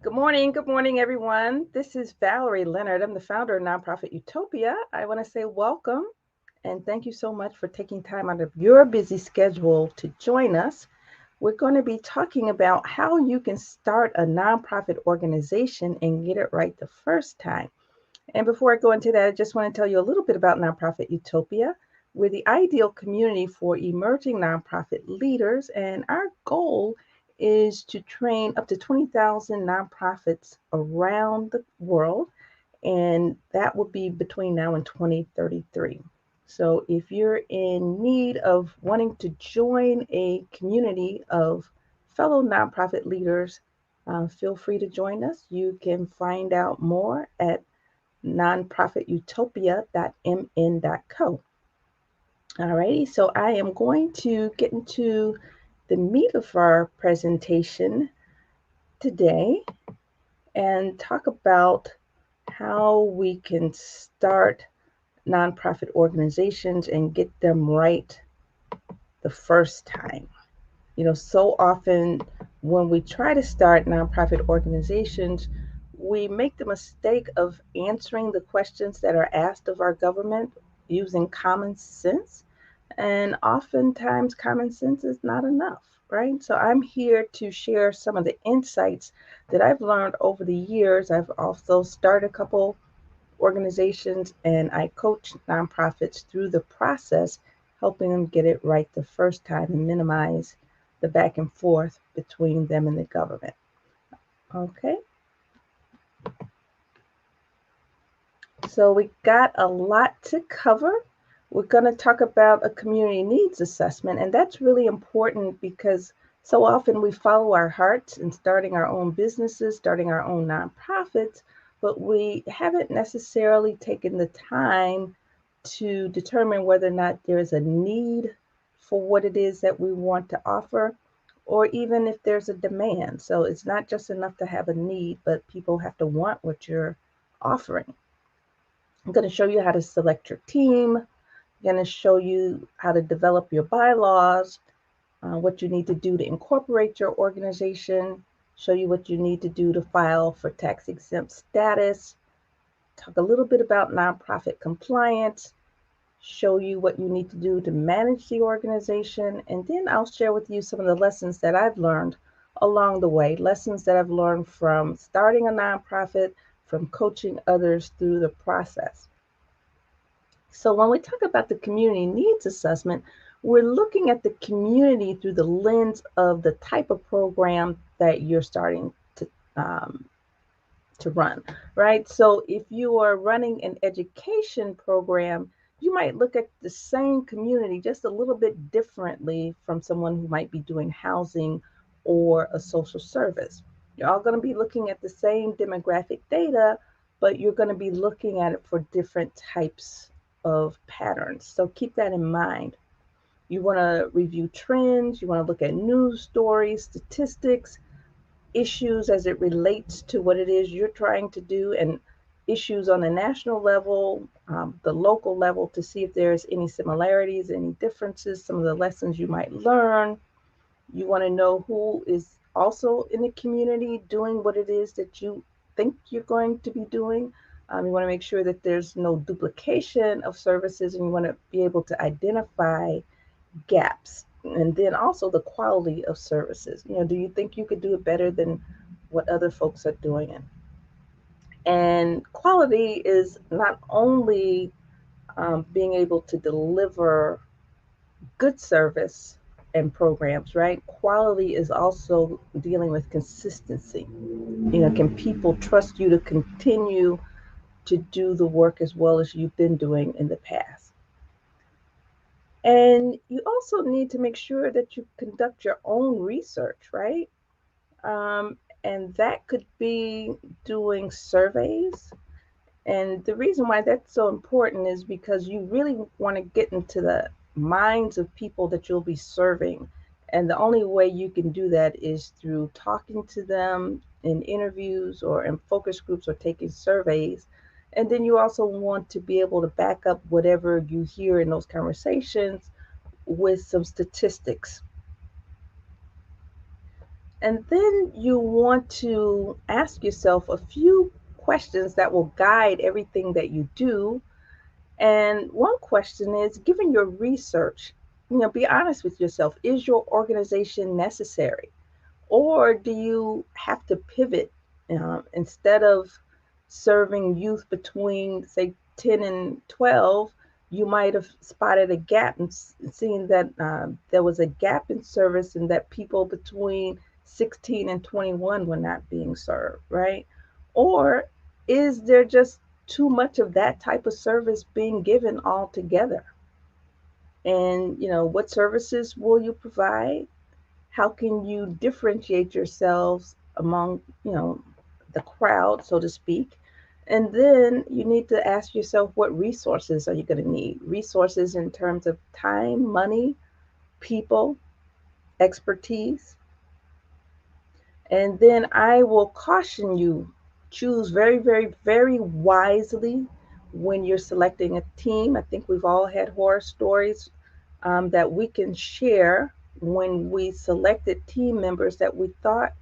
Good morning, everyone. This is Valerie Leonard. I'm the founder of Nonprofit Utopia. I want to say welcome and thank you so much for taking time out of your busy schedule to join us. We're going to be talking about how you can start a nonprofit organization and get it right the first time. And before I go into that, I just want to tell you a little bit about Nonprofit Utopia. We're the ideal community for emerging nonprofit leaders, and our goal is to train up to 20,000 nonprofits around the world, and that will be between now and 2033. So if you're in need of wanting to join a community of fellow nonprofit leaders, feel free to join us. You can find out more at nonprofitutopia.mn.co. Alrighty, so I am going to get into the meat of our presentation today and talk about how we can start nonprofit organizations and get them right the first time. So often when we try to start nonprofit organizations, we make the mistake of answering the questions that are asked of our government using common sense. And oftentimes, common sense is not enough, right? So I'm here to share some of the insights that I've learned over the years. I've also started a couple organizations and I coach nonprofits through the process, helping them get it right the first time and minimize the back and forth between them and the government. Okay, so we got a lot to cover. We're going to talk about a community needs assessment, and that's really important because so often we follow our hearts in starting our own businesses, starting our own nonprofits, but we haven't necessarily taken the time to determine whether or not there is a need for what it is that we want to offer, or even if there's a demand. So it's not just enough to have a need, but people have to want what you're offering. I'm going to show you how to select your team. I'm going to show you how to develop your bylaws, what you need to do to incorporate your organization, show you what you need to do to file for tax exempt status, talk a little bit about nonprofit compliance, show you what you need to do to manage the organization, and then I'll share with you some of the lessons that I've learned along the way, lessons that I've learned from starting a nonprofit, from coaching others through the process. So when we talk about the community needs assessment, we're looking at the community through the lens of the type of program that you're starting um, to run, right? So if you are running an education program, you might look at the same community just a little bit differently from someone who might be doing housing or a social service. You're all going to be looking at the same demographic data, but you're going to be looking at it for different types of patterns. So keep that in mind. You want to review trends, you want to look at news stories, statistics, issues as it relates to what it is you're trying to do, and issues on the national level, the local level, to see if there's any similarities, any differences, some of the lessons you might learn. You want to know who is also in the community doing what it is that you think you're going to be doing. You want to make sure that there's no duplication of services, and you want to be able to identify gaps, and then also the quality of services. Do you think you could do it better than what other folks are doing it? And quality is not only being able to deliver good service and programs, right? Quality is also dealing with consistency. Can people trust you to continue to do the work as well as you've been doing in the past? And you also need to make sure that you conduct your own research, right? Um, and that could be doing surveys. And the reason why that's so important is because you really want to get into the minds of people that you'll be serving. And the only way you can do that is through talking to them in interviews or in focus groups or taking surveys. And then you also want to be able to back up whatever you hear in those conversations with some statistics. And then you want to ask yourself a few questions that will guide everything that you do. And one question is, given your research, be honest with yourself. Is your organization necessary? Or do you have to pivot instead of serving youth between, say, 10 and 12? You might have spotted a gap and seen that there was a gap in service and that people between 16 and 21 were not being served, right? Or is there just too much of that type of service being given altogether? And, what services will you provide? How can you differentiate yourselves among the crowd, so to speak? And then you need to ask yourself, what resources are you going to need? Resources in terms of time, money, people, expertise. And then I will caution you, choose very, very, very wisely when you're selecting a team. I think we've all had horror stories that we can share when we selected team members that we thought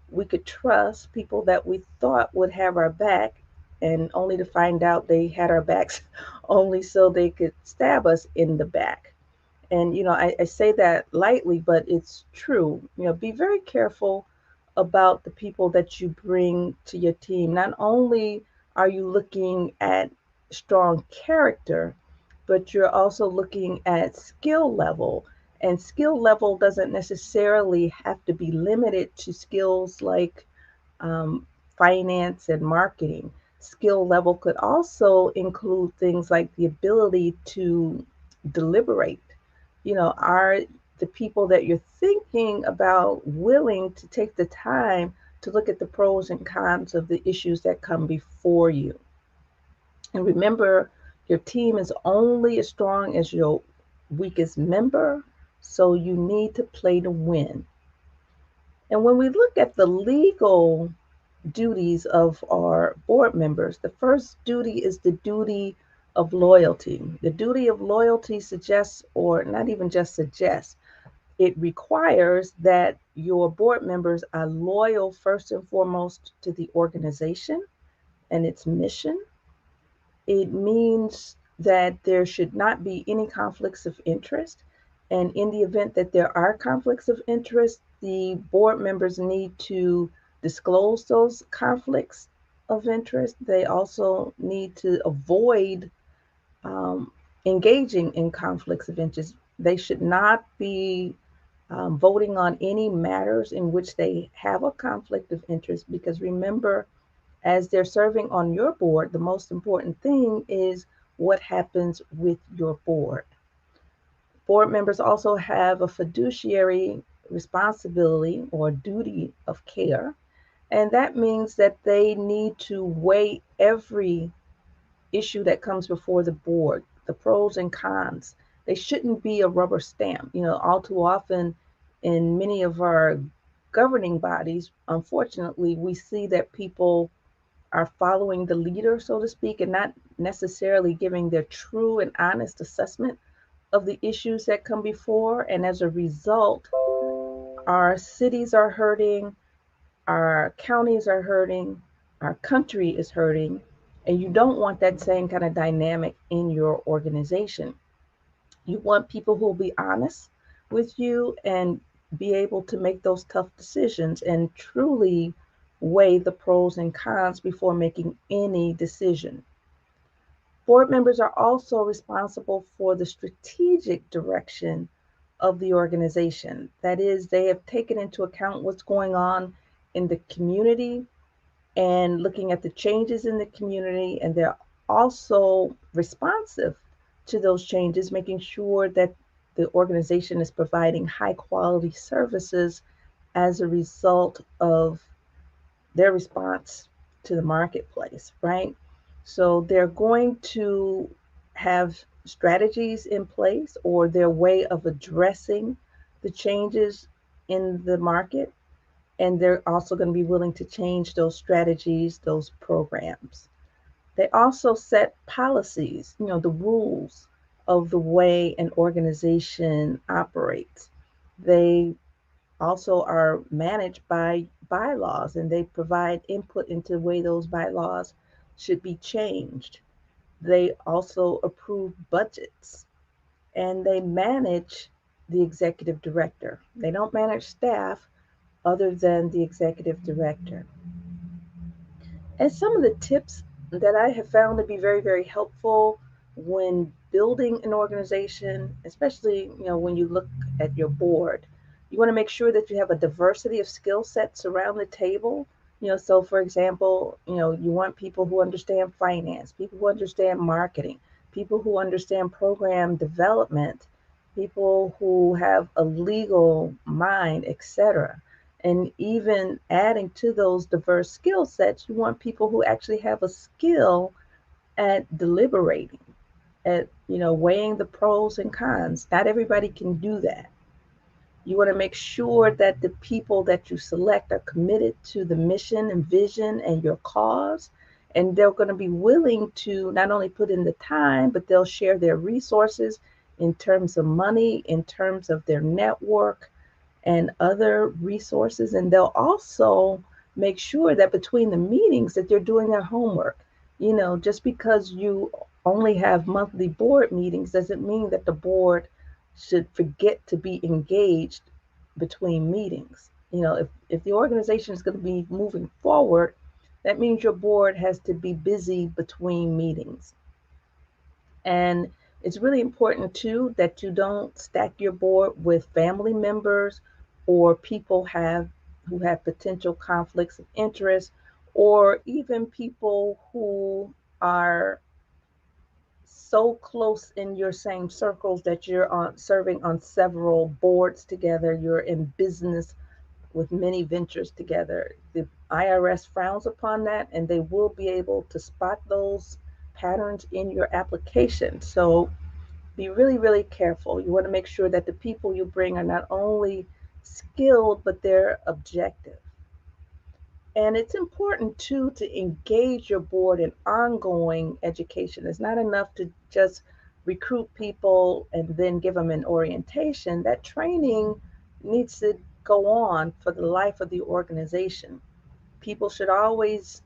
we could trust, people that we thought would have our back, and only to find out they had our backs only so they could stab us in the back. And, I say that lightly, but it's true. Be very careful about the people that you bring to your team. Not only are you looking at strong character, but you're also looking at skill level. And skill level doesn't necessarily have to be limited to skills like um, finance and marketing. Skill level could also include things like the ability to deliberate. Are the people that you're thinking about willing to take the time to look at the pros and cons of the issues that come before you? And remember, your team is only as strong as your weakest member, so you need to play to win. And when we look at the legal duties of our board members, the first duty is the duty of loyalty. The duty of loyalty suggests, or not even just suggests, it requires that your board members are loyal first and foremost to the organization and its mission. It means that there should not be any conflicts of interest. And in the event that there are conflicts of interest, the board members need to disclose those conflicts of interest. They also need to avoid um, engaging in conflicts of interest. They should not be voting on any matters in which they have a conflict of interest, because remember, as they're serving on your board, the most important thing is what happens with your board. Board members also have a fiduciary responsibility or duty of care, and that means that they need to weigh every issue that comes before the board, the pros and cons. They shouldn't be a rubber stamp. All too often in many of our governing bodies, unfortunately, we see that people are following the leader, so to speak, and not necessarily giving their true and honest assessment of the issues that come before. And as a result, our cities are hurting, our counties are hurting, our country is hurting, and you don't want that same kind of dynamic in your organization. You want people who will be honest with you and be able to make those tough decisions and truly weigh the pros and cons before making any decision. Board members are also responsible for the strategic direction of the organization. That is, they have taken into account what's going on in the community and looking at the changes in the community, and they're also responsive to those changes, making sure that the organization is providing high quality services as a result of their response to the marketplace, right? So they're going to have strategies in place or their way of addressing the changes in the market, and they're also going to be willing to change those strategies, those programs. They also set policies, the rules of the way an organization operates. They also are managed by bylaws, and they provide input into the way those bylaws should be changed. They also approve budgets, and they manage the executive director. They don't manage staff other than the executive director. And some of the tips that I have found to be very, very helpful when building an organization, especially when you look at your board, you want to make sure that you have a diversity of skill sets around the table. So for example, you want people who understand finance, people who understand marketing, people who understand program development, people who have a legal mind, etc. And even adding to those diverse skill sets, you want people who actually have a skill at deliberating, at weighing the pros and cons. Not everybody can do that. You want to make sure that the people that you select are committed to the mission and vision and your cause, and they're going to be willing to not only put in the time, but they'll share their resources in terms of money, in terms of their network, and other resources. And they'll also make sure that between the meetings that they're doing their homework. Just because you only have monthly board meetings doesn't mean that the board should forget to be engaged between meetings. If the organization is going to be moving forward, that means your board has to be busy between meetings. And it's really important too that you don't stack your board with family members or people who have potential conflicts of interest, or even people who are so close in your same circles that you're on serving on several boards together, you're in business with many ventures together. The IRS frowns upon that, and they will be able to spot those patterns in your application. So be really, really careful. You want to make sure that the people you bring are not only skilled, but they're objective. And it's important too to engage your board in ongoing education. It's not enough to just recruit people and then give them an orientation. That training needs to go on for the life of the organization. People should always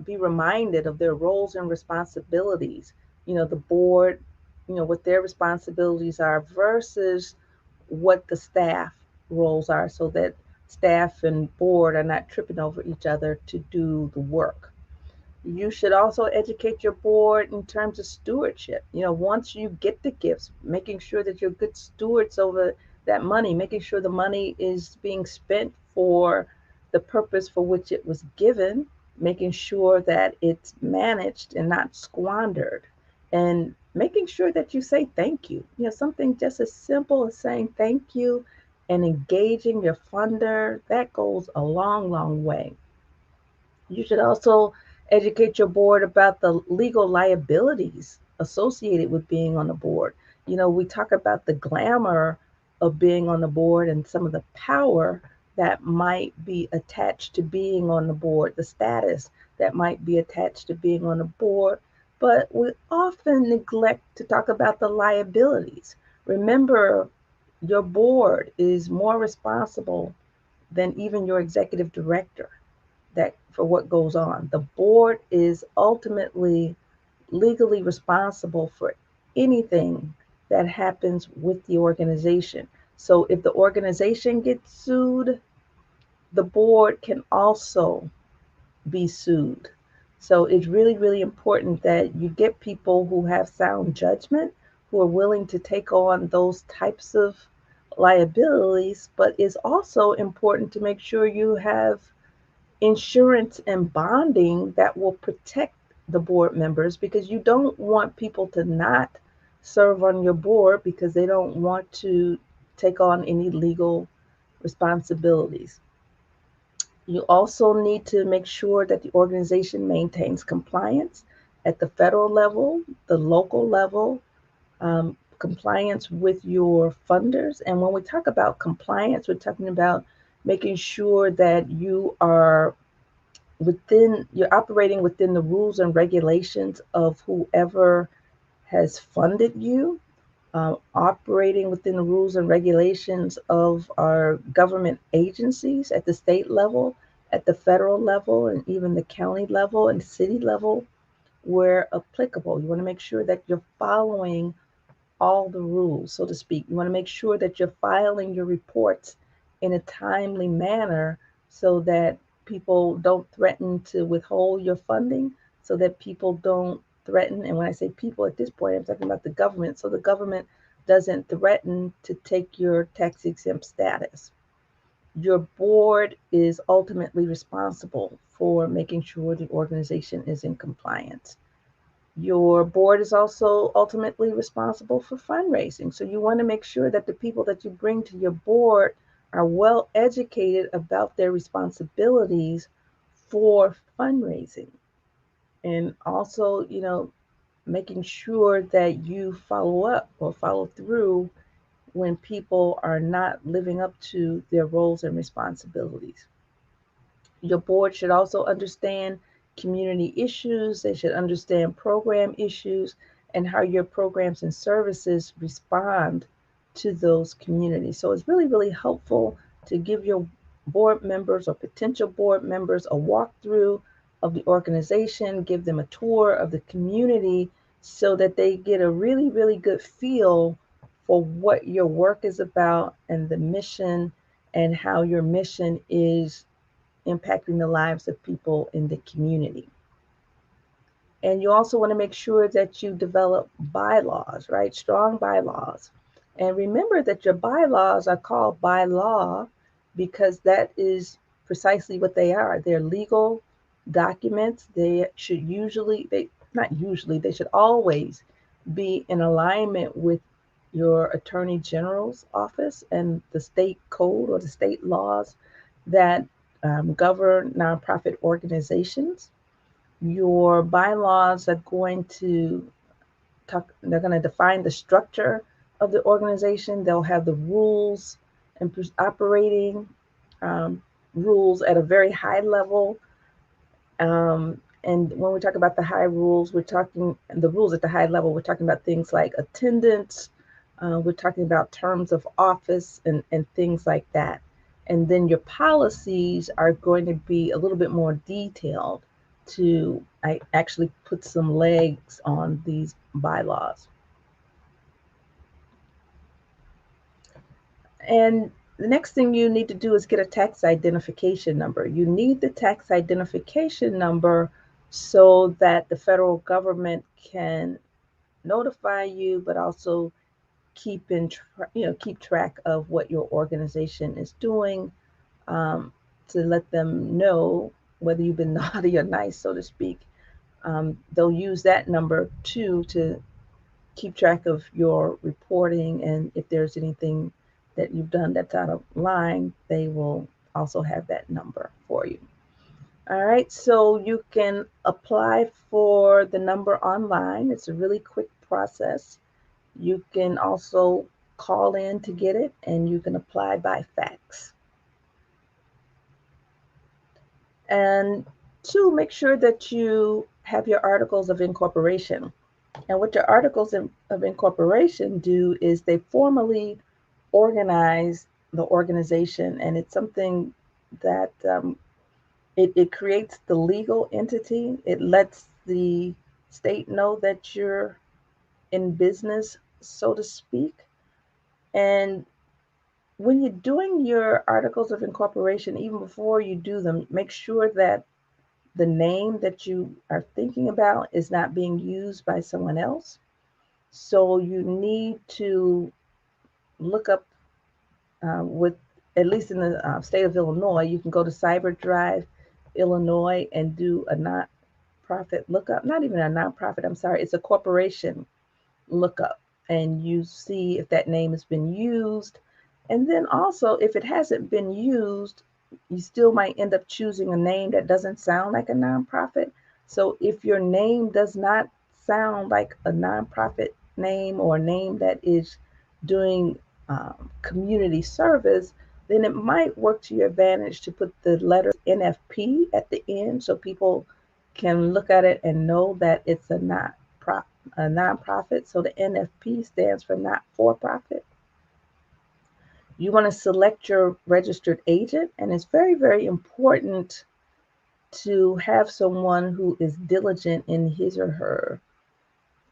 be reminded of their roles and responsibilities. The board, what their responsibilities are versus what the staff roles are, so that staff and board are not tripping over each other to do the work. You should also educate your board in terms of stewardship. Once you get the gifts, making sure that you're good stewards over that money, making sure the money is being spent for the purpose for which it was given, making sure that it's managed and not squandered, and making sure that you say thank you. Something just as simple as saying thank you and engaging your funder, that goes a long, long way. You should also educate your board about the legal liabilities associated with being on the board. We talk about the glamour of being on the board and some of the power that might be attached to being on the board, the status that might be attached to being on the board, but we often neglect to talk about the liabilities. Remember, your board is more responsible than even your executive director that for what goes on. The board is ultimately legally responsible for anything that happens with the organization. So if the organization gets sued, the board can also be sued. So it's really, really important that you get people who have sound judgment, who are willing to take on those types of liabilities, but it's also important to make sure you have insurance and bonding that will protect the board members, because you don't want people to not serve on your board because they don't want to take on any legal responsibilities. You also need to make sure that the organization maintains compliance at the federal level, the local level, compliance with your funders. And when we talk about compliance, we're talking about making sure that you're operating within the rules and regulations of whoever has funded you. operating within the rules and regulations of our government agencies at the state level, at the federal level, and even the county level and city level where applicable. You want to make sure that you're following all the rules, so to speak. You want to make sure that you're filing your reports in a timely manner so that people don't threaten to withhold your funding, so that people don't threaten. And when I say people at this point, I'm talking about the government. So the government doesn't threaten to take your tax exempt status. Your board is ultimately responsible for making sure the organization is in compliance. Your board is also ultimately responsible for fundraising. So you want to make sure that the people that you bring to your board are well educated about their responsibilities for fundraising. And also, making sure that you follow up or follow through when people are not living up to their roles and responsibilities. Your board should also understand community issues. They should understand program issues and how your programs and services respond to those communities. So it's really, really helpful to give your board members or potential board members a walkthrough of the organization, give them a tour of the community so that they get a really, really good feel for what your work is about and the mission and how your mission is impacting the lives of people in the community. And you also want to make sure that you develop bylaws, right? Strong bylaws. And remember that your bylaws are called by law because that is precisely what they are. They're legal documents. They should they should always be in alignment with your Attorney General's office and the state code or the state laws that govern nonprofit organizations. Your bylaws are going to they're going to define the structure of the organization. They'll have the rules and operating um, rules at a very high level. And when we talk about the high rules, we're talking the rules at the high level. We're talking about things like attendance. We're talking about terms of office and things like that. And then your policies are going to be a little bit more detailed to actually put some legs on these bylaws. And the next thing you need to do is get a tax identification number. You need the tax identification number so that the federal government can notify you, but also keep track of what your organization is doing, to let them know whether you've been naughty or nice, so to speak. They'll use that number too to keep track of your reporting, and if there's anything that you've done that's out of line, they will also have that number for you. All right, so you can apply for the number online. It's a really quick process. You can also call in to get it, and you can apply by fax. And two, make sure that you have your articles of incorporation. And what your articles of incorporation do is they formally organize the organization, and it's something that it creates the legal entity. It lets the state know that you're in business, so to speak. And when you're doing your articles of incorporation, even before you do them, make sure that the name that you are thinking about is not being used by someone else. So you need to look up with, at least in the state of Illinois, you can go to CyberDrive Illinois and do a nonprofit lookup. Not even a nonprofit, I'm sorry, it's a corporation lookup. And you see if that name has been used. And then also, if it hasn't been used, you still might end up choosing a name that doesn't sound like a nonprofit. So if your name does not sound like a nonprofit name or a name that is doing community service, then it might work to your advantage to put the letter NFP at the end so people can look at it and know that it's a a nonprofit. So the NFP stands for not for profit. You want to select your registered agent, and it's very, very important to have someone who is diligent in his or her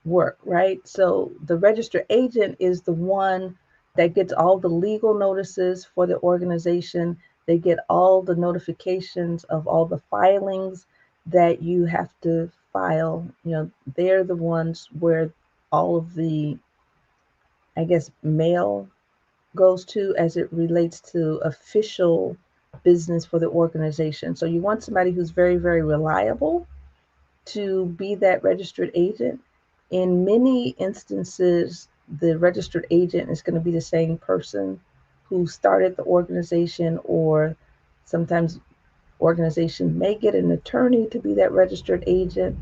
work, right? So the registered agent is the one that gets all the legal notices for the organization. They get all the notifications of all the filings that you have to file. They're the ones where all of the, I guess, mail goes to as it relates to official business for the organization. So you want somebody who's very, very reliable to be that registered agent. In many instances, the registered agent is going to be the same person who started the organization, or sometimes organization may get an attorney to be that registered agent,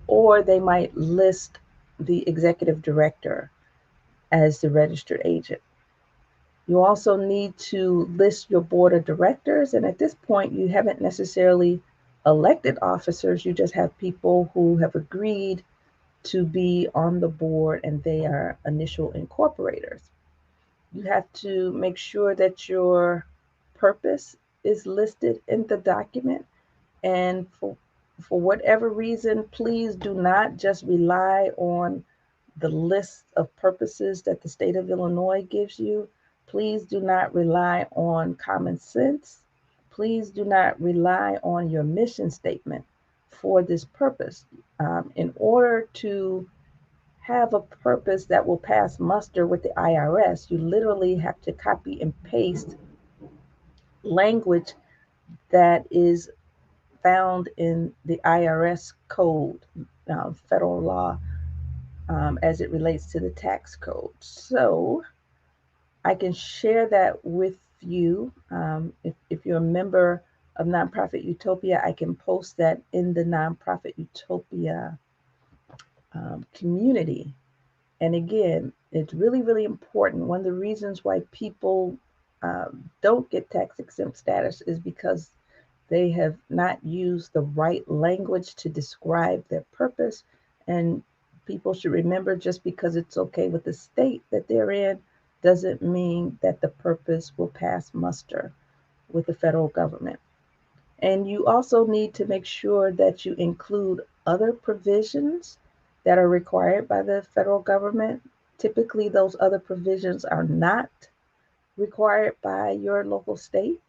or they might list the executive director as the registered agent. You also need to list your board of directors, and at this point, you haven't necessarily elected officers, you just have people who have agreed to be on the board and they are initial incorporators. You have to make sure that your purpose is listed in the document. And for whatever reason, please do not just rely on the list of purposes that the state of Illinois gives you. Please do not rely on common sense. Please do not rely on your mission statement for this purpose. In order to have a purpose that will pass muster with the IRS, you literally have to copy and paste language that is found in the IRS code, federal law, as it relates to the tax code. So I can share that with you. If you're a member of Nonprofit Utopia, I can post that in the Nonprofit Utopia community. And again, it's really, really important. One of the reasons why people don't get tax exempt status is because they have not used the right language to describe their purpose. And people should remember, just because it's okay with the state that they're in doesn't mean that the purpose will pass muster with the federal government. And you also need to make sure that you include other provisions that are required by the federal government. Typically, those other provisions are not required by your local state,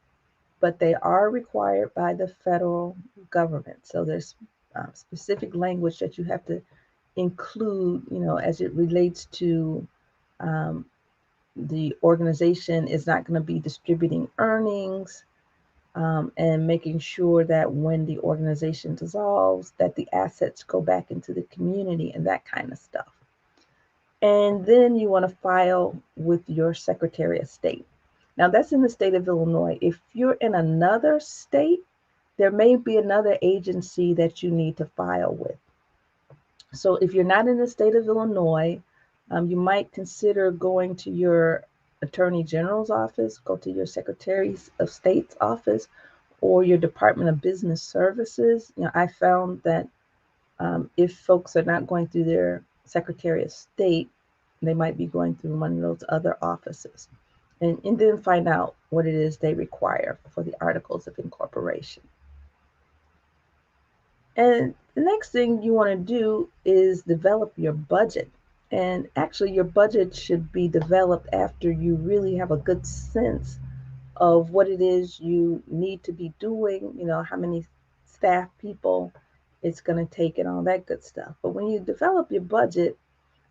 but they are required by the federal government. So there's specific language that you have to include, as it relates to um, the organization is not going to be distributing earnings, and making sure that when the organization dissolves, that the assets go back into the community and that kind of stuff. And then you want to file with your Secretary of State. Now, that's in the state of Illinois. If you're in another state, there may be another agency that you need to file with. So if you're not in the state of Illinois, you might consider going to your Attorney General's office, go to your Secretary of State's office, or your Department of Business Services. I found that if folks are not going through their Secretary of State, they might be going through one of those other offices. And then find out what it is they require for the Articles of Incorporation. And the next thing you want to do is develop your budget. And actually, your budget should be developed after you really have a good sense of what it is you need to be doing, how many staff people it's going to take and all that good stuff. But when you develop your budget,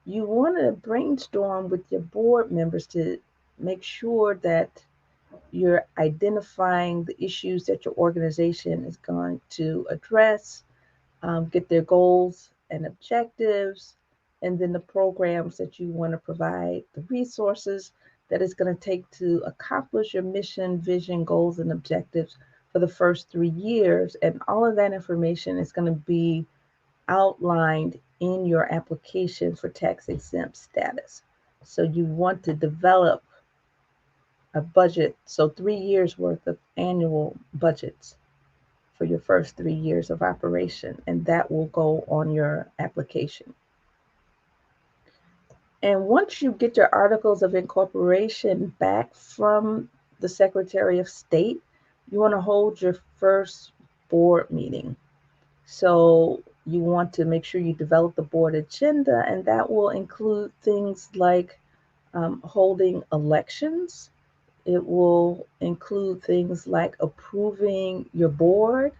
you want to brainstorm with your board members to make sure that you're identifying the issues that your organization is going to address, get their goals and objectives, and then the programs that you want to provide, the resources that it's going to take to accomplish your mission, vision, goals, and objectives for the first 3 years. And all of that information is going to be outlined in your application for tax exempt status. So you want to develop a budget, so 3 years worth of annual budgets for your first 3 years of operation, and that will go on your application. And once you get your articles of incorporation back from the Secretary of State, you want to hold your first board meeting. So you want to make sure you develop the board agenda, and that will include things like holding elections. It will include things like approving your board,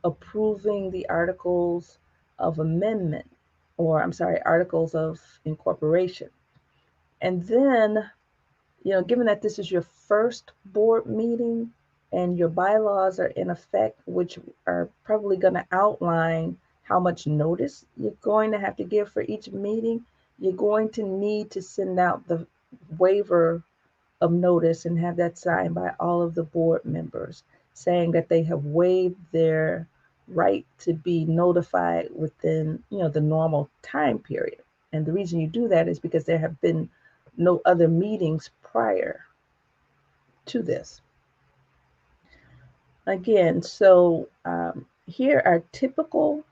approving the articles of amendment, or I'm sorry, articles of incorporation. And then, given that this is your first board meeting and your bylaws are in effect, which are probably going to outline how much notice you're going to have to give for each meeting, you're going to need to send out the waiver of notice and have that signed by all of the board members saying that they have waived their right to be notified within, the normal time period. And the reason you do that is because there have been no other meetings prior to this. Again, so here are typical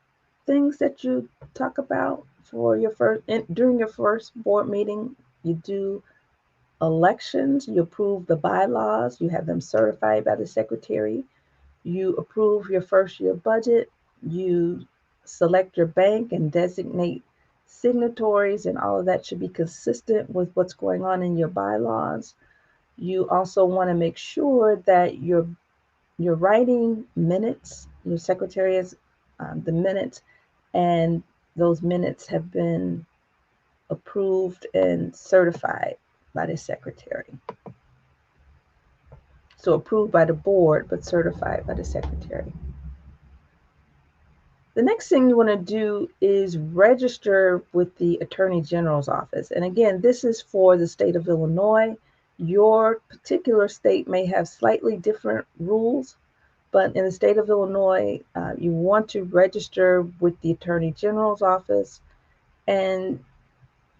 things that you talk about for your during your first board meeting. You do elections, you approve the bylaws, you have them certified by the secretary, you approve your first year budget, you select your bank and designate signatories, and all of that should be consistent with what's going on in your bylaws. You also want to make sure that you're writing minutes, your secretary has the minutes, and those minutes have been approved and certified by the secretary. So approved by the board, but certified by the secretary. The next thing you want to do is register with the Attorney General's office. And again, this is for the state of Illinois. Your particular state may have slightly different rules, but in the state of Illinois, you want to register with the Attorney General's office. And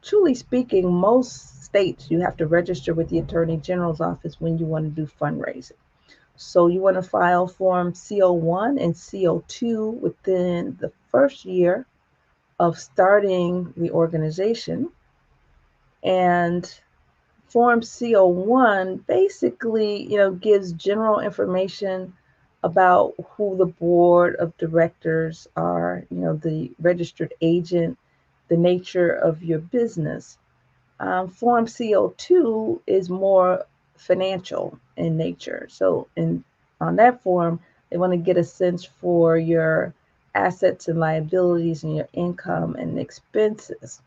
truly speaking, most states you have to register with the Attorney General's office when you want to do fundraising. So you want to file Form CO1 and CO2 within the first year of starting the organization. And Form CO1 basically, gives general information about who the board of directors are, the registered agent, the nature of your business. Form CO2 is more financial in nature. So on that form, they want to get a sense for your assets and liabilities and your income and expenses.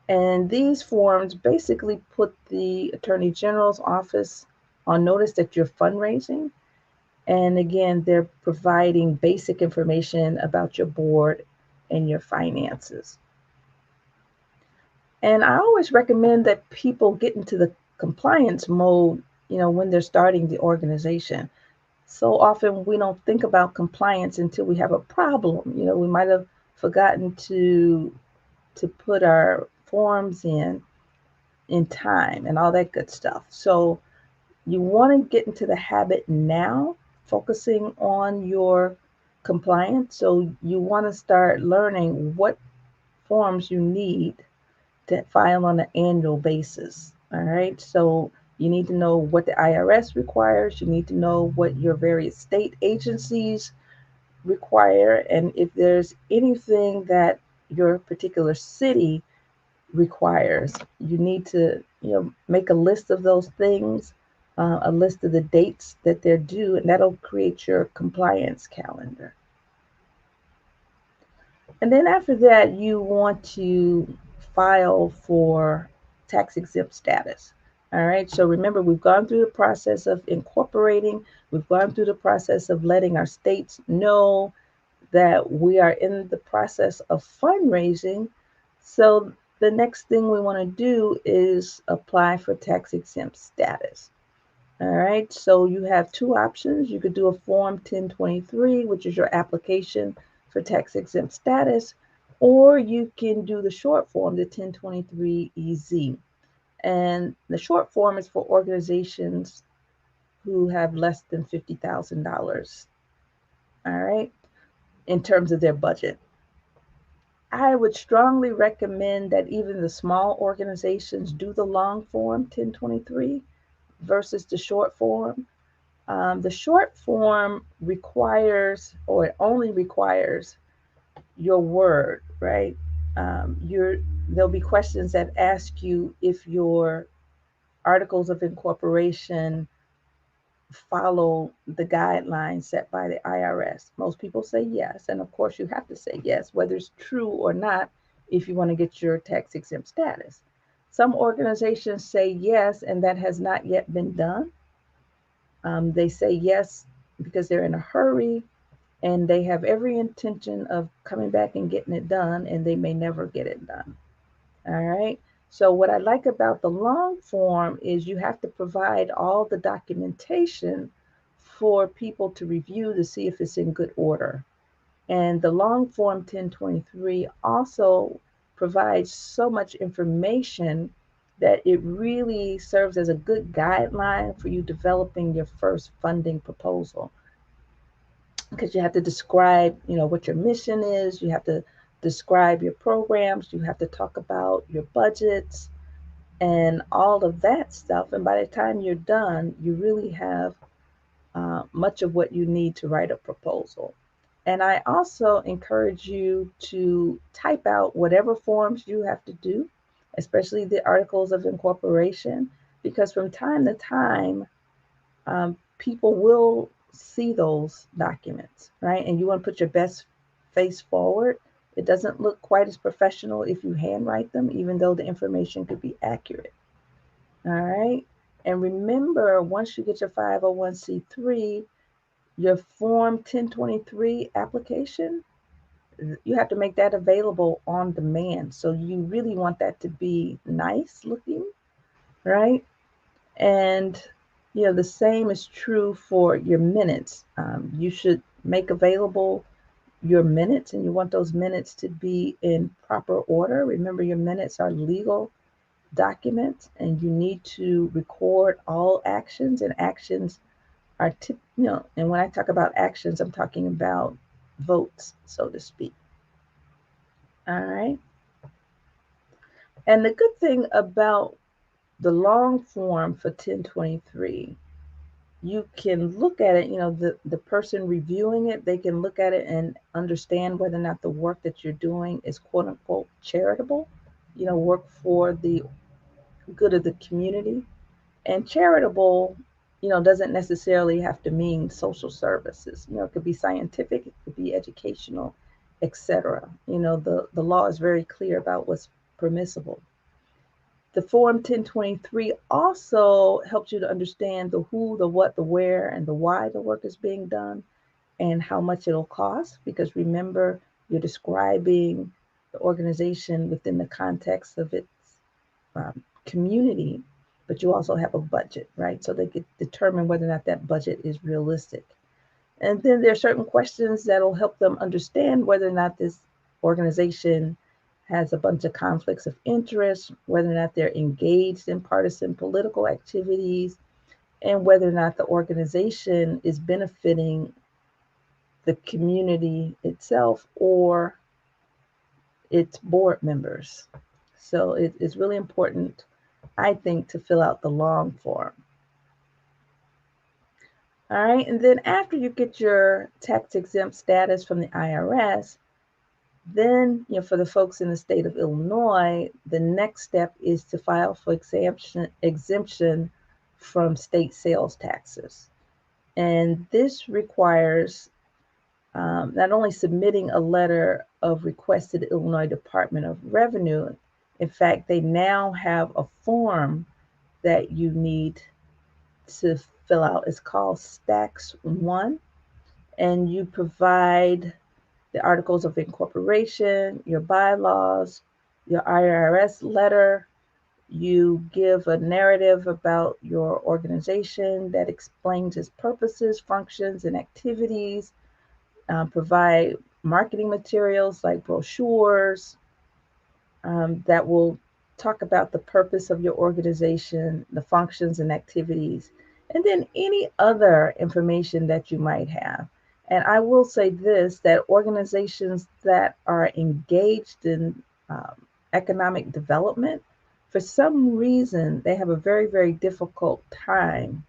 And these forms basically put the Attorney General's office on notice that you're fundraising. And again, they're providing basic information about your board and your finances. And I always recommend that people get into the compliance mode, when they're starting the organization. So often we don't think about compliance until we have a problem. We might have forgotten to put our forms in time and all that good stuff. So you want to get into the habit now, focusing on your compliance. So you want to start learning what forms you need to file on an annual basis. All right. So you need to know what the IRS requires. You need to know what your various state agencies require. And if there's anything that your particular city requires, you need to, make a list of those things, a list of the dates that they're due, and that'll create your compliance calendar. And then after that, you want to file for tax exempt status. All right. So remember, we've gone through the process of incorporating, we've gone through the process of letting our states know that we are in the process of fundraising. So the next thing we want to do is apply for tax exempt status. All right, so you have two options. You could do a Form 1023, which is your application for tax exempt status, or you can do the short form, the 1023-EZ. And the short form is for organizations who have less than $50,000, all right, in terms of their budget. I would strongly recommend that even the small organizations do the long form 1023 versus the short form. The short form requires, or it only requires, your word, right? There'll be questions that ask you if your articles of incorporation follow the guidelines set by the IRS. Most people say yes, and of course you have to say yes, whether it's true or not, if you want to get your tax exempt status. Some organizations say yes, and that has not yet been done. They say yes because they're in a hurry and they have every intention of coming back and getting it done, and they may never get it done. All right. So, what I like about the long form is you have to provide all the documentation for people to review to see if it's in good order. And the long form 1023 also provides so much information that it really serves as a good guideline for you developing your first funding proposal, because you have to describe, what your mission is, you have to describe your programs, you have to talk about your budgets and all of that stuff. And by the time you're done, you really have much of what you need to write a proposal. And I also encourage you to type out whatever forms you have to do, especially the articles of incorporation, because from time to time, people will see those documents, right? And you want to put your best face forward. It doesn't look quite as professional if you handwrite them, even though the information could be accurate. All right. And remember, once you get your 501c3, your Form 1023 application, you have to make that available on demand. So you really want that to be nice looking, right? And the same is true for your minutes. You should make available your minutes, and you want those minutes to be in proper order. Remember, your minutes are legal documents, and you need to record all actions. And actions are, and when I talk about actions, I'm talking about votes, so to speak. All right. And the good thing about the long form for 1023, you can look at it, the person reviewing it, they can look at it and understand whether or not the work that you're doing is quote unquote charitable, work for the good of the community. And charitable, doesn't necessarily have to mean social services. It could be scientific, it could be educational, etc. The law is very clear about what's permissible. The Form 1023 also helps you to understand the who, the what, the where, and the why the work is being done and how much it'll cost. Because remember, you're describing the organization within the context of its community, but you also have a budget, right? So they could determine whether or not that budget is realistic. And then there are certain questions that'll help them understand whether or not this organization has a bunch of conflicts of interest, whether or not they're engaged in partisan political activities, and whether or not the organization is benefiting the community itself or its board members. So it's really important, I think, to fill out the long form. All right, and then after you get your tax exempt status from the IRS, then, for the folks in the state of Illinois, the next step is to file for exemption from state sales taxes. And this requires not only submitting a letter of request to the Illinois Department of Revenue. In fact, they now have a form that you need to fill out. It's called Stacks 1, and you provide the articles of incorporation, your bylaws, your IRS letter. You give a narrative about your organization that explains its purposes, functions, and activities. Provide marketing materials like brochures that will talk about the purpose of your organization, the functions and activities, and then any other information that you might have. And I will say this, that organizations that are engaged in economic development, for some reason, they have a very, very difficult time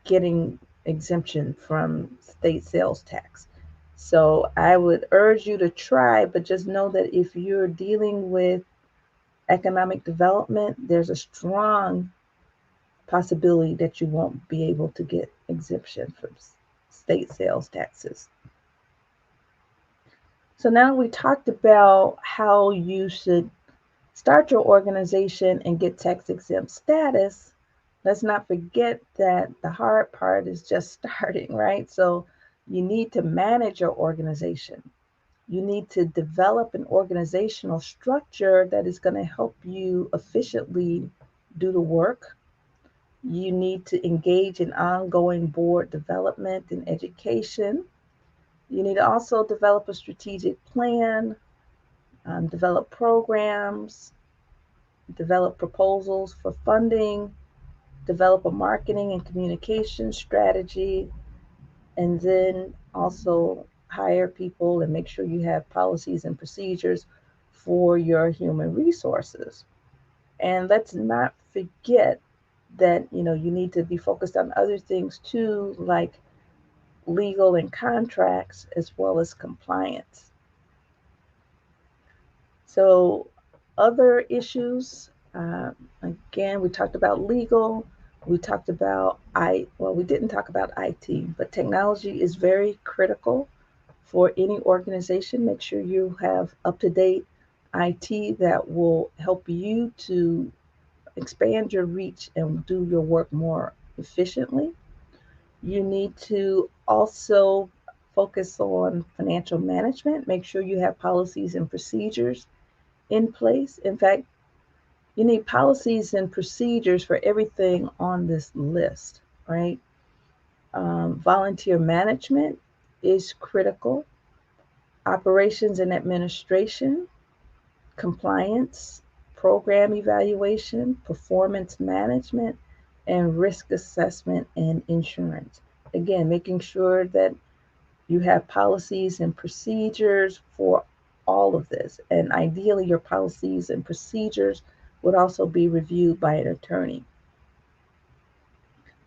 getting exemption from state sales tax. So I would urge you to try, but just know that if you're dealing with economic development, there's a strong possibility that you won't be able to get exemption from state sales taxes. So now we talked about how you should start your organization and get tax exempt status. Let's not forget that the hard part is just starting, right? So you need to manage your organization. You need to develop an organizational structure that is going to help you efficiently do the work. You need to engage in ongoing board development and education. You need to also develop a strategic plan, develop programs, develop proposals for funding, develop a marketing and communication strategy, and then also hire people and make sure you have policies and procedures for your human resources. And let's not forget that you need to be focused on other things too, like legal and contracts as well as compliance. So other issues, again, we talked about legal, we talked about well, we didn't talk about IT, but technology is very critical for any organization. Make sure you have up-to-date IT that will help you to expand your reach and do your work more efficiently. You need to also focus on financial management. Make sure you have policies and procedures in place. In fact, you need policies and procedures for everything on this list, right? Volunteer management is critical. Operations and administration, compliance, program evaluation, performance management, and risk assessment and insurance. Again, making sure that you have policies and procedures for all of this. And ideally, your policies and procedures would also be reviewed by an attorney.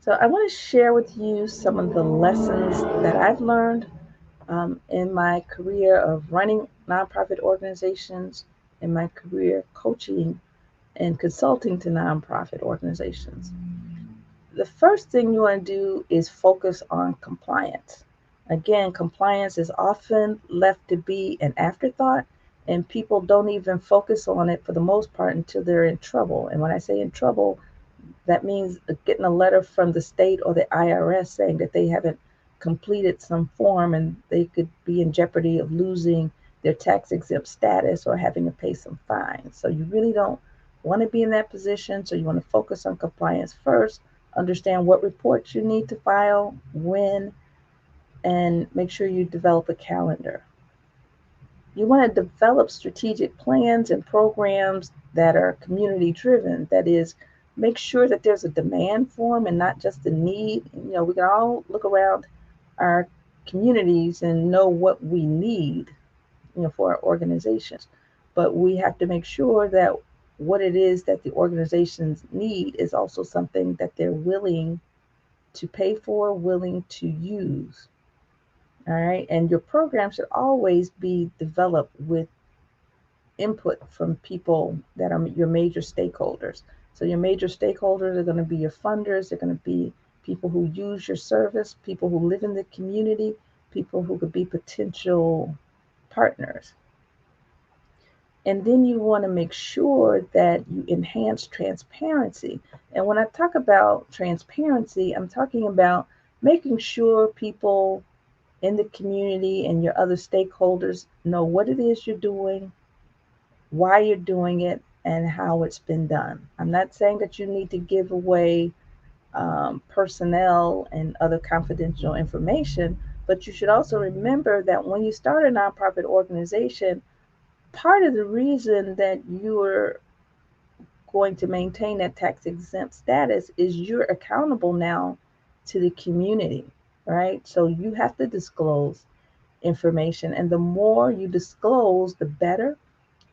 So I want to share with you some of the lessons that I've learned in my career of running nonprofit organizations, in my career coaching and consulting to nonprofit organizations. The first thing you want to do is focus on compliance. Again, compliance is often left to be an afterthought, and people don't even focus on it for the most part until they're in trouble. And when I say in trouble, that means getting a letter from the state or the IRS saying that they haven't completed some form and they could be in jeopardy of losing their tax exempt status or having to pay some fines. So you really don't want to be in that position. So you want to focus on compliance first, understand what reports you need to file, when, and make sure you develop a calendar. You want to develop strategic plans and programs that are community driven. That is, make sure that there's a demand for them and not just a need. We can all look around our communities and know what we need, for our organizations. But we have to make sure that what it is that the organizations need is also something that they're willing to pay for, willing to use. All right. And your program should always be developed with input from people that are your major stakeholders. So your major stakeholders are going to be your funders, they're going to be people who use your service, people who live in the community, people who could be potential partners. And then you want to make sure that you enhance transparency. And when I talk about transparency, I'm talking about making sure people in the community and your other stakeholders know what it is you're doing, why you're doing it, and how it's been done. I'm not saying that you need to give away personnel and other confidential information, but you should also remember that when you start a nonprofit organization, part of the reason that you're going to maintain that tax exempt status is you're accountable now to the community. right? So you have to disclose information, and the more you disclose, the better.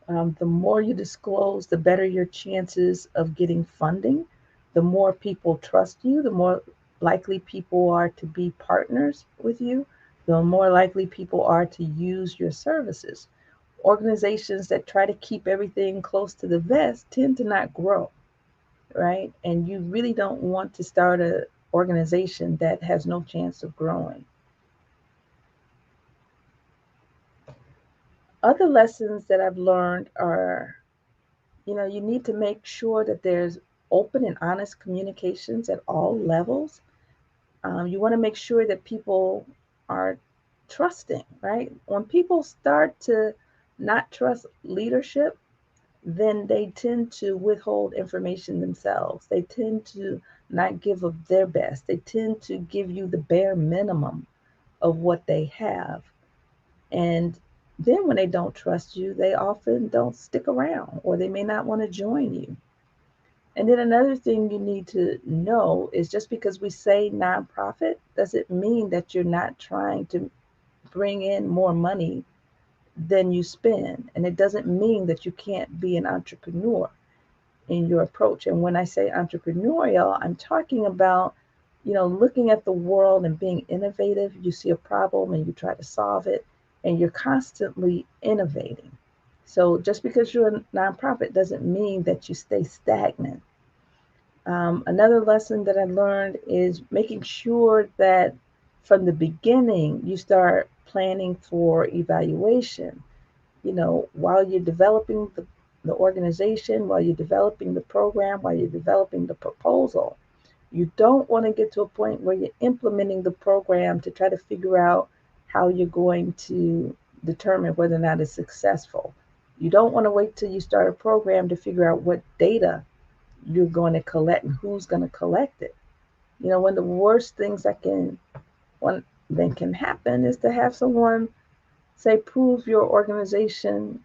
The more you disclose, the better your chances of getting funding. The more people trust you, the more likely people are to be partners with you, the more likely people are to use your services. Organizations that try to keep everything close to the vest tend to not grow, right? And you really don't want to start an organization that has no chance of growing. Other lessons that I've learned are, you need to make sure that there's open and honest communications at all levels. You want to make sure that people are trusting, right? When people start to not trust leadership, then they tend to withhold information themselves. They tend to not give of their best. They tend to give you the bare minimum of what they have. And then when they don't trust you, they often don't stick around or they may not want to join you. And then another thing you need to know is just because we say nonprofit doesn't mean that you're not trying to bring in more money than you spend. And it doesn't mean that you can't be an entrepreneur in your approach. And when I say entrepreneurial, I'm talking about, looking at the world and being innovative. You see a problem and you try to solve it, and you're constantly innovating. So just because you're a nonprofit doesn't mean that you stay stagnant. Another lesson that I learned is making sure that from the beginning you start planning for evaluation. While you're developing the organization, while you're developing the program, while you're developing the proposal, you don't want to get to a point where you're implementing the program to try to figure out how you're going to determine whether or not it's successful. You don't want to wait till you start a program to figure out what data you're going to collect and who's going to collect it. One of the worst things that can happen is to have someone say, prove your organization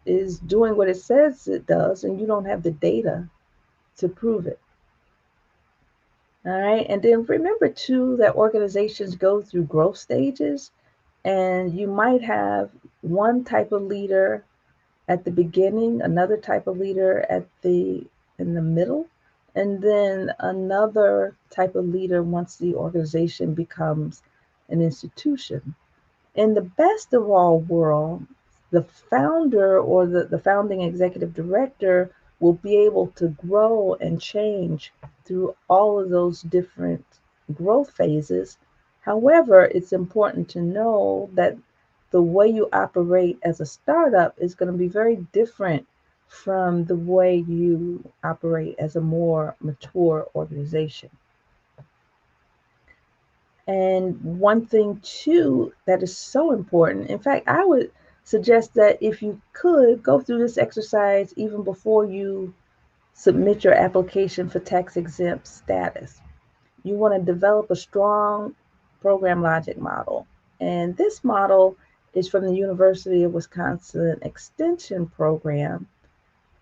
is doing what it says it does, and you don't have the data to prove it. All right. And then remember, too, that organizations go through growth stages, and you might have one type of leader at the beginning, another type of leader in the middle, and then another type of leader once the organization becomes an institution. In the best of all worlds, the founder or the founding executive director will be able to grow and change through all of those different growth phases. However, it's important to know that the way you operate as a startup is going to be very different from the way you operate as a more mature organization. And one thing, too, that is so important, in fact, I would suggest that if you could go through this exercise even before you submit your application for tax exempt status. You want to develop a strong program logic model. And this model is from the University of Wisconsin Extension Program.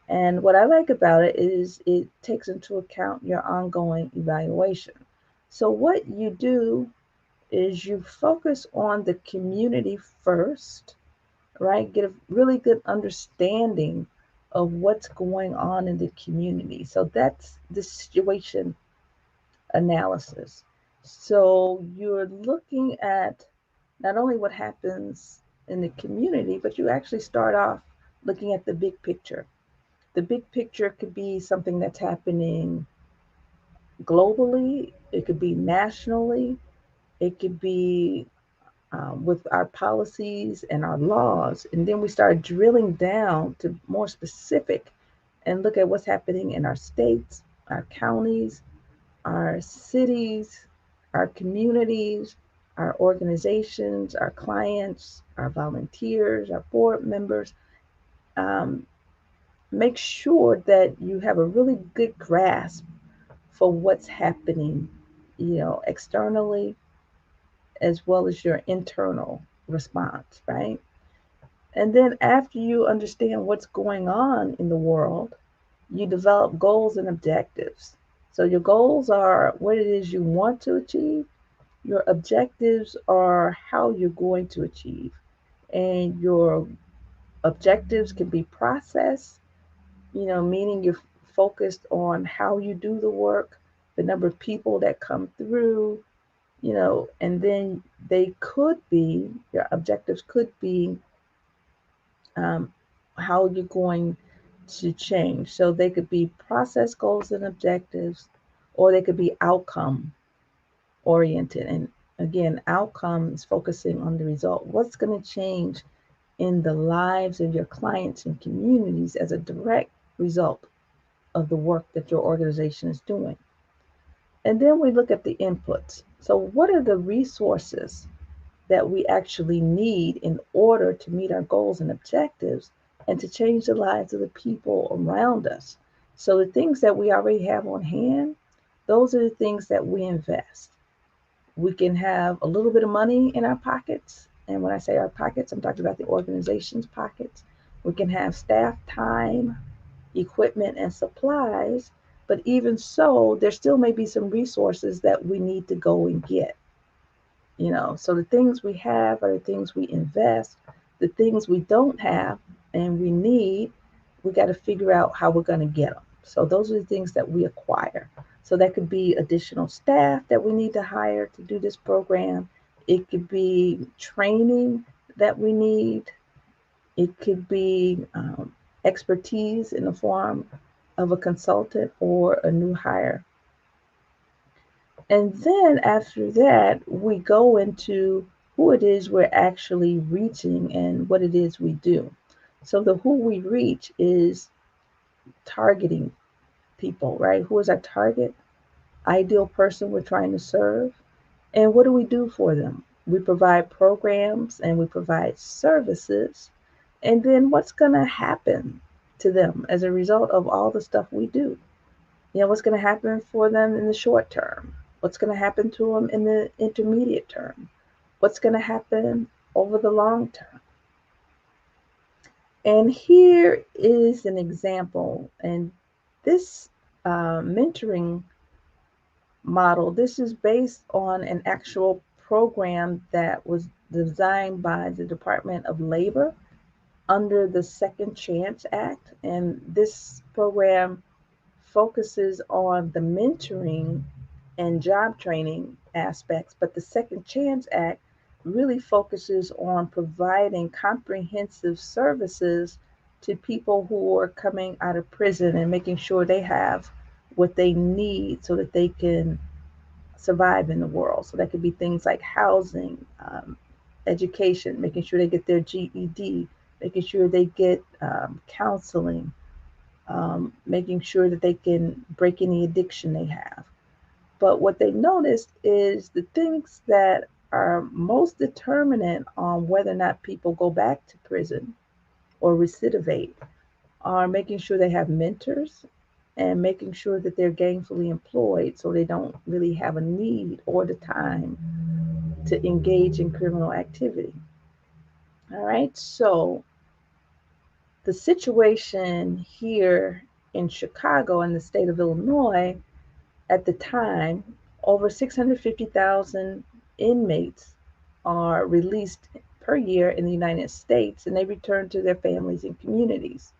And what I like about it is it takes into account your ongoing evaluation. So what you do is you focus on the community first, right? Get a really good understanding of what's going on in the community. So that's the situation analysis. So you're looking at not only what happens in the community, but you actually start off looking at the big picture. The big picture could be something that's happening globally, it could be nationally, it could be with our policies and our laws. And then we start drilling down to more specific and look at what's happening in our states, our counties, our cities, our communities, our organizations, our clients, our volunteers, our board members. Um, Make sure that you have a really good grasp for what's happening, externally as well as your internal response, right? And then after you understand what's going on in the world, you develop goals and objectives. So your goals are what it is you want to achieve, Your objectives are how you're going to achieve, and your objectives can be process, meaning you're focused on how you do the work, the number of people that come through, and then your objectives could be um, how you're going to change. So they could be process goals and objectives, or they could be outcome oriented. And again, outcome is focusing on the result. What's going to change in the lives of your clients and communities as a direct result of the work that your organization is doing. And then we look at the inputs. So, what are the resources that we actually need in order to meet our goals and objectives and to change the lives of the people around us? So, the things that we already have on hand, those are the things that we invest. We can have a little bit of money in our pockets. And when I say our pockets, I'm talking about the organization's pockets. We can have staff time, equipment, and supplies. But even so, there still may be some resources that we need to go and get. So the things we have are the things we invest. The things we don't have and we need, we got to figure out how we're going to get them. So those are the things that we acquire. So that could be additional staff that we need to hire to do this program. It could be training that we need. It could be expertise in the form of a consultant or a new hire. And then after that, we go into who it is we're actually reaching and what it is we do. So the who we reach is targeting people, right? Who is our target, ideal person we're trying to serve? And what do we do for them? We provide programs and we provide services. And then what's going to happen to them as a result of all the stuff we do? What's going to happen for them in the short term? What's going to happen to them in the intermediate term? What's going to happen over the long term? And here is an example. And this mentoring model, this is based on an actual program that was designed by the Department of Labor under the Second Chance Act. And this program focuses on the mentoring and job training aspects, but the Second Chance Act really focuses on providing comprehensive services to people who are coming out of prison and making sure they have what they need so that they can survive in the world. So that could be things like housing, education, making sure they get their GED, making sure they get counseling, making sure that they can break any addiction they have. But what they noticed is the things that are most determinant on whether or not people go back to prison or recidivate are making sure they have mentors and making sure that they're gainfully employed so they don't really have a need or the time to engage in criminal activity. All right, so the situation here in Chicago in the state of Illinois at the time, over 650,000 inmates are released per year in the United States and they return to their families and communities.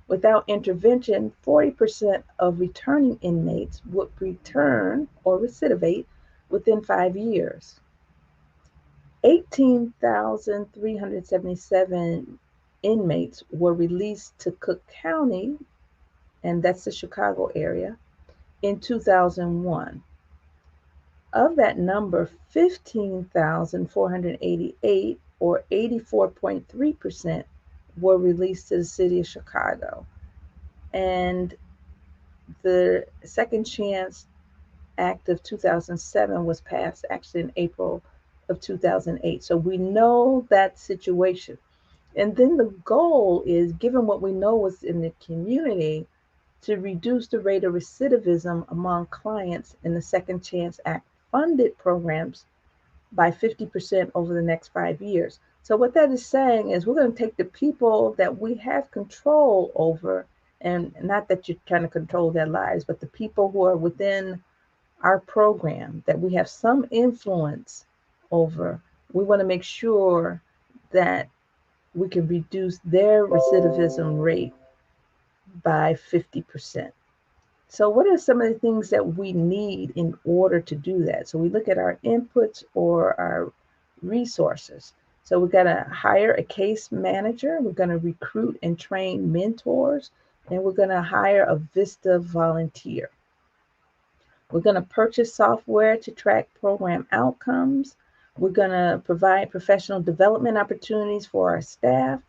Without intervention, 40% of returning inmates would return or recidivate within 5 years. 18,377 inmates were released to Cook County, and that's the Chicago area, in 2001. Of that number, 15,488, or 84.3%, were released to the city of Chicago. And the Second Chance Act of 2007 was passed actually in April of 2008. So we know that situation. And then the goal is, given what we know was in the community, to reduce the rate of recidivism among clients in the Second Chance Act funded programs by 50% over the next 5 years. So what that is saying is we're going to take the people that we have control over, and not that you're trying to control their lives, but the people who are within our program that we have some influence over, we want to make sure that we can reduce their recidivism rate by 50%. So, what are some of the things that we need in order to do that? So, we look at our inputs or our resources. So, we're going to hire a case manager, we're going to recruit and train mentors, and we're going to hire a VISTA volunteer. We're going to purchase software to track program outcomes. We're going to provide professional development opportunities for our staff.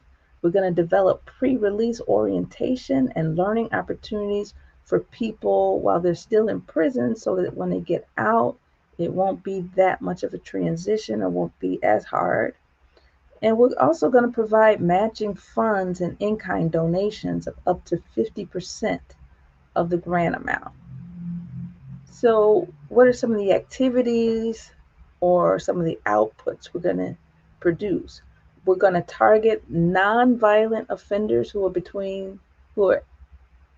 We're going to develop pre-release orientation and learning opportunities for people while they're still in prison so that when they get out, it won't be that much of a transition or won't be as hard. And we're also going to provide matching funds and in-kind donations of up to 50% of the grant amount. So, what are some of the activities or some of the outputs we're going to produce? We're going to target non-violent offenders who are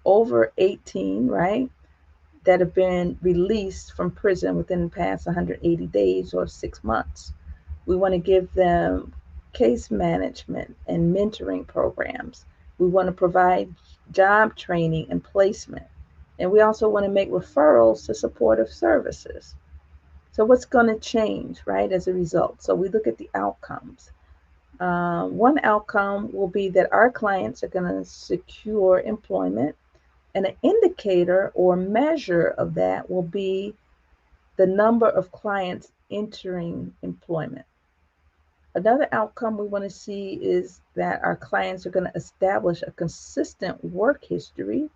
over 18, right? That have been released from prison within the past 180 days or 6 months. We want to give them case management and mentoring programs. We want to provide job training and placement. And we also want to make referrals to supportive services. So, what's going to change, right, as a result? So, we look at the outcomes. One outcome will be that our clients are going to secure employment, and an indicator or measure of that will be the number of clients entering employment. Another outcome we want to see is that our clients are going to establish a consistent work history,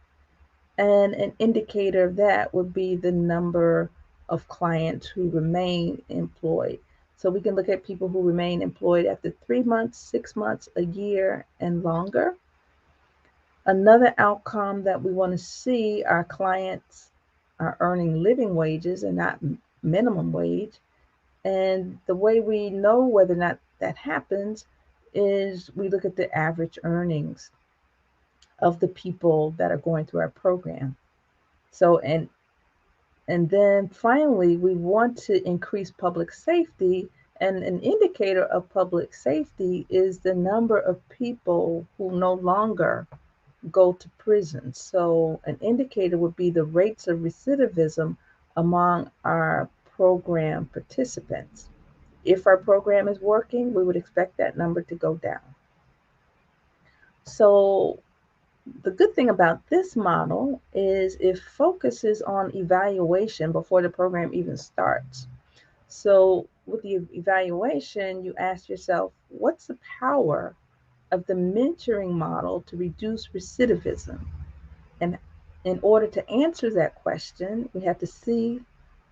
and an indicator of that would be the number of clients who remain employed. So we can look at people who remain employed after 3 months, 6 months, a year, and longer. Another outcome that we want to see, our clients are earning living wages and not minimum wage. And the way we know whether or not that happens is we look at the average earnings of the people that are going through our program. So, and then finally, we want to increase public safety. And an indicator of public safety is the number of people who no longer go to prison. So, an indicator would be the rates of recidivism among our program participants. If our program is working, we would expect that number to go down. So, the good thing about this model is it focuses on evaluation before the program even starts. So, with the evaluation, you ask yourself, what's the power of the mentoring model to reduce recidivism? And in order to answer that question, we have to see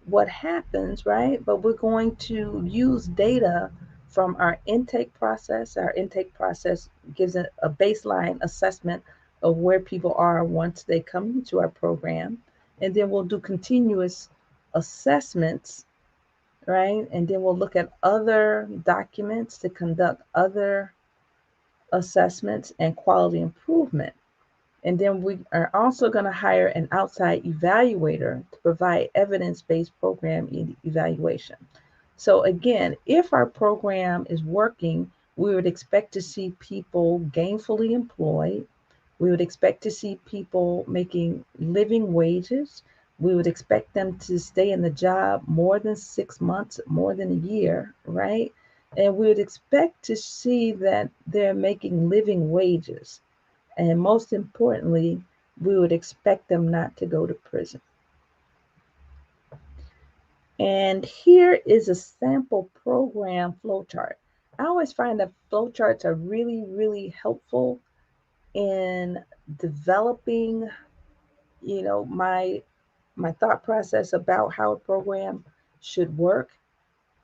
what happens, right? But we're going to use data from our intake process. Our intake process gives a baseline assessment of where people are once they come into our program. And then we'll do continuous assessments, right? And then we'll look at other documents to conduct other assessments and quality improvement. And then we are also going to hire an outside evaluator to provide evidence-based program evaluation. So again, if our program is working, we would expect to see people gainfully employed. We would expect to see people making living wages. We would expect them to stay in the job more than 6 months, more than a year, right? And we would expect to see that they're making living wages. And most importantly, we would expect them not to go to prison. And here is a sample program flowchart. I always find that flowcharts are really, really helpful in developing, my thought process about how a program should work.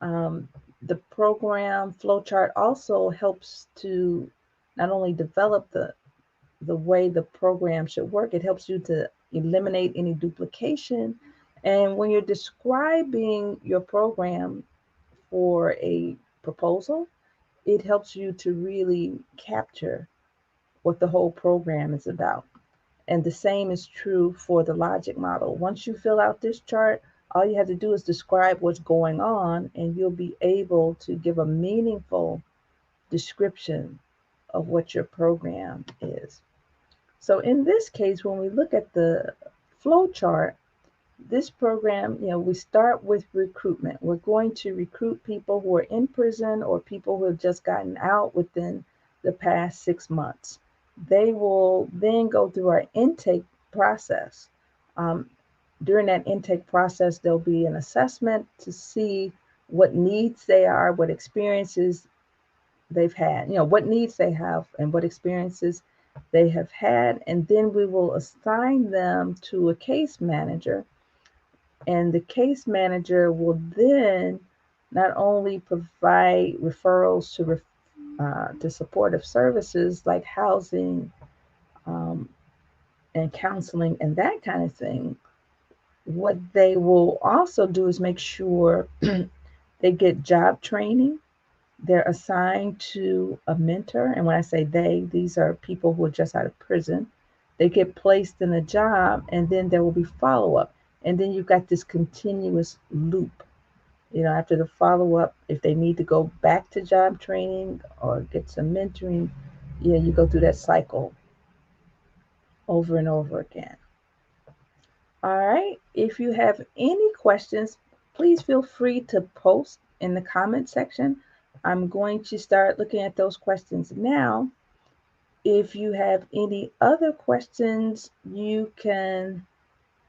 The program flowchart also helps to not only develop the way the program should work. It helps you to eliminate any duplication. And when you're describing your program for a proposal, it helps you to really capture what the whole program is about. And the same is true for the logic model. Once you fill out this chart, All you have to do is describe what's going on, and you'll be able to give a meaningful description of what your program is. So in this case, when we look at the flow chart, this program, we start with recruitment. We're going to recruit people who are in prison or people who have just gotten out within the past 6 months. They will then go through our intake process. During that intake process, there'll be an assessment to see what needs they are, what experiences they've had, what needs they have and what experiences they have had. And then we will assign them to a case manager. And the case manager will then not only provide referrals to supportive services like housing um, and counseling and that kind of thing. What they will also do is make sure they get job training. They're assigned to a mentor. And when I say they, these are people who are just out of prison. They get placed in a job, and then there will be follow up. And then you've got this continuous loop. After the follow up, if they need to go back to job training or get some mentoring, you go through that cycle over and over again. All right. If you have any questions, please feel free to post in the comment section. I'm going to start looking at those questions now. If you have any other questions, you can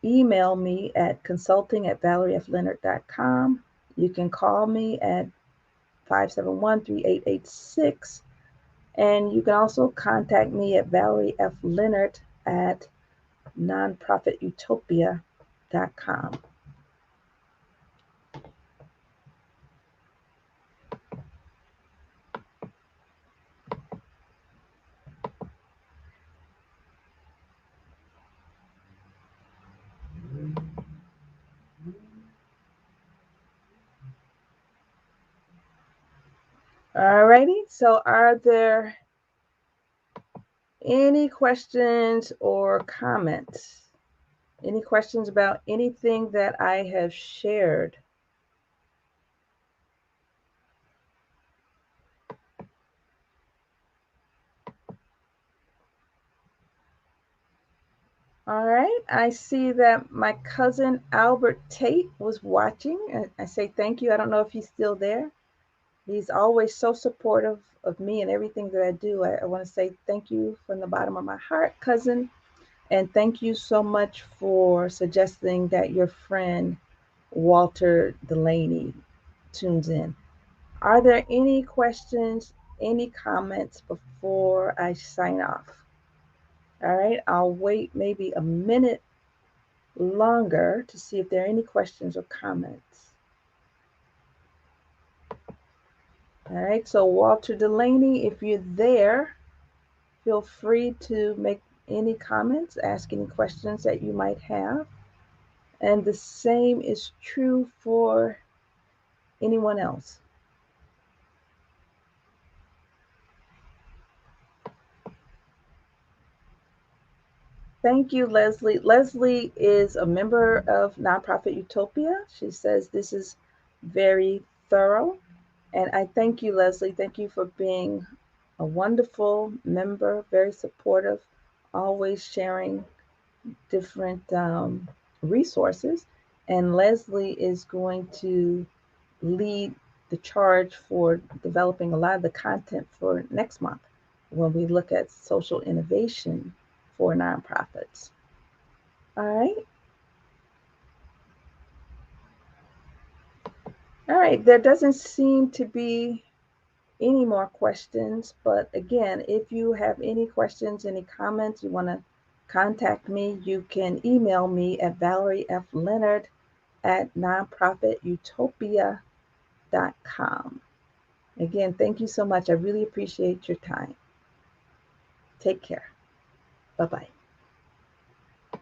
email me at consulting@valeriefleonard.com. You can call me at 571-3886. And you can also contact me at Valerie F. Leonard at nonprofitutopia.com. Alrighty, so are there any questions or comments? Any questions about anything that I have shared? All right, I see that my cousin Albert Tate was watching. I say thank you. I don't know if he's still there. He's always so supportive of me and everything that I do. I want to say thank you from the bottom of my heart, cousin. And thank you so much for suggesting that your friend Walter Delaney tunes in. Are there any questions, any comments before I sign off? All right, I'll wait maybe a minute longer to see if there are any questions or comments. All right, so Walter Delaney, if you're there, feel free to make any comments, ask any questions that you might have. And the same is true for anyone else. Thank you, Leslie. Leslie is a member of Nonprofit Utopia. She says this is very thorough. And I thank you, Leslie. Thank you for being a wonderful member, very supportive, always sharing different resources. And Leslie is going to lead the charge for developing a lot of the content for next month when we look at social innovation for nonprofits. All right. All right. There doesn't seem to be any more questions, but again, if you have any questions, any comments, you want to contact me, you can email me at valeriefleonard@nonprofitutopia.com. Again, thank you so much. I really appreciate your time. Take care. Bye-bye.